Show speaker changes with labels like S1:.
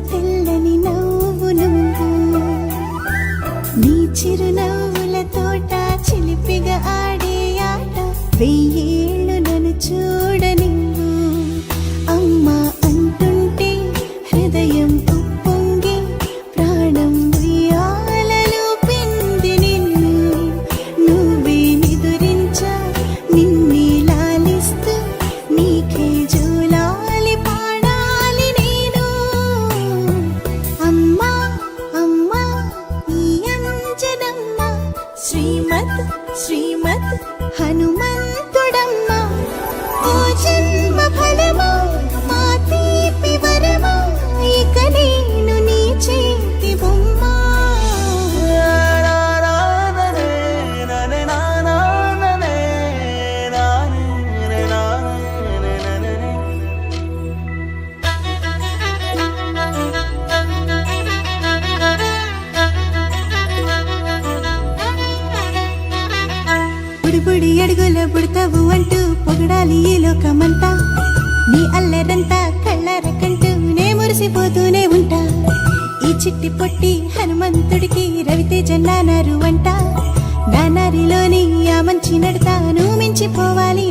S1: తెల్లని నవ్వు నువ్వు నీ చిరునవ్వుల తోట చిలిపిగా ఆడే ఆట వెయ్యేళ్ళు నన్ను చూడ నువ్వు అమ్మా అంటుంటే హృదయం ఉప్పొంగి ప్రాణం ఉయ్యాలలో పిండి నిన్ను నువ్వే నిదురించా నిన్నే లాలిస్తూ నీకే జోలాలి పాడాలి నేను అమ్మా అమ్మా ఈ అంజనమ్మ శ్రీమత్ శ్రీమత్ హనుమంతుడమ్మ ఓ జన్మ ఫలమా మా తీపి వరమా ఇక నేను నీ చేతి బొమ్మ బుడి అడుగుల పుడతావు అంటూ పొగడాలి ఈ లోకమంతా నీ అల్లరంతా కళ్ళారకంటూ నే మురిసిపోతూనే ఉంటా ఈ చిట్టి పొట్టి హనుమంతుడికి రవితేజ నానారు అంట నానారిలోని ఆ మంచి నడతాను మించిపోవాలి